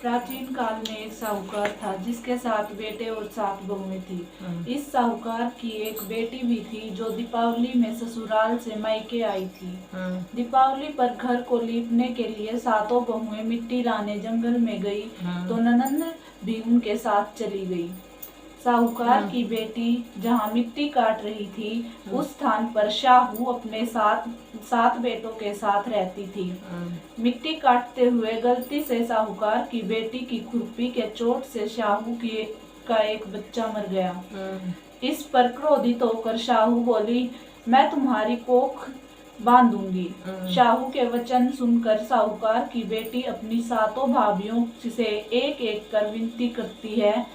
प्राचीन काल में एक साहूकार था जिसके 7 बेटे और 7 बहुएं थी। इस साहूकार की एक बेटी भी थी जो दीपावली में ससुराल से मायके आई थी। दीपावली पर घर को लीपने के लिए 7 बहुएं मिट्टी लाने जंगल में गई तो ननंद भी उनके साथ चली गई। साहूकार की बेटी जहाँ मिट्टी काट रही थी उस स्थान पर शाहू अपने 7 बेटों के साथ रहती थी। मिट्टी काटते हुए गलती से साहूकार की बेटी की खुरपी के चोट से शाहू का एक बच्चा मर गया। इस पर क्रोधित होकर शाहू बोली, मैं तुम्हारी कोख बांधूंगी। शाहू के वचन सुनकर साहूकार की बेटी अपनी 7 भाभियों से एक एक कर विनती करती है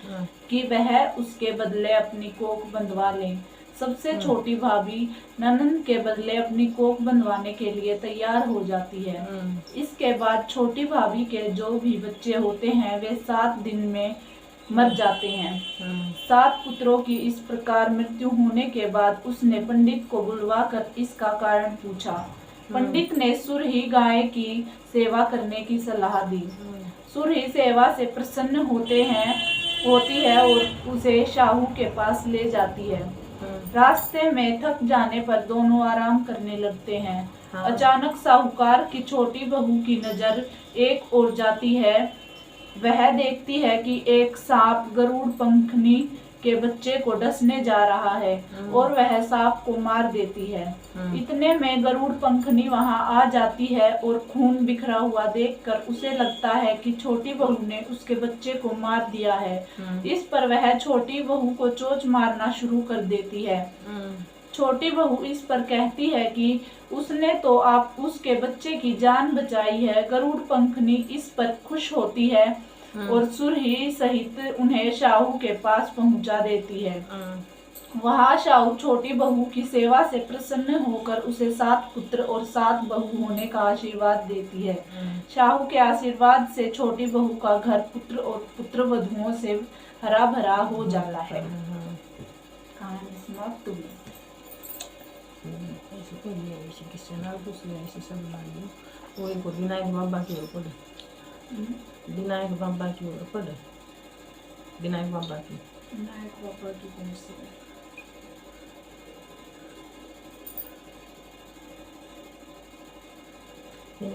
कि वह उसके बदले अपनी कोख बंधवा लें। सबसे छोटी भाभी ननंद के बदले अपनी कोख बंधवाने के लिए तैयार हो जाती है। इसके बाद छोटी भाभी के जो भी बच्चे होते हैं वे 7 दिन में मर जाते हैं। 7 पुत्रों की इस प्रकार मृत्यु होने के बाद उसने पंडित को बुलवाकर इसका कारण पूछा। पंडित ने सुरही गाय की सेवा करने की सलाह दी। सुरही सेवा से प्रसन्न होती है और उसे शाहू के पास ले जाती है। रास्ते में थक जाने पर दोनों आराम करने लगते हैं। अचानक साहूकार की छोटी बहू की नजर एक ओर जाती है। वह देखती है कि एक सांप गरुड़ पंखनी के बच्चे को डसने जा रहा है और वह सांप को मार देती है। इतने में गरुड़ पंखनी वहां आ जाती है और खून बिखरा हुआ देखकर उसे लगता है कि छोटी बहू ने उसके बच्चे को मार दिया है। इस पर वह छोटी बहू को चोंच मारना शुरू कर देती है। छोटी बहू इस पर कहती है कि उसने तो आप उसके बच्चे की जान बचाई है। गरुड़ पंखनी इस पर खुश होती है और सुरही सहित उन्हें शाहू के पास पहुंचा देती है। वहां शाहू छोटी बहू की सेवा से प्रसन्न होकर उसे 7 पुत्र और 7 बहू होने का आशीर्वाद देती है। शाहू के आशीर्वाद से छोटी बहू का घर पुत्र और पुत्र वधुओं से हरा भरा हो जाता है। कहानी समाप्त हुई। विनायक बाबा की ओर पढ़े। विनायक बाबा की ओर पढ़े। विनायक बाबा की कौन सी है?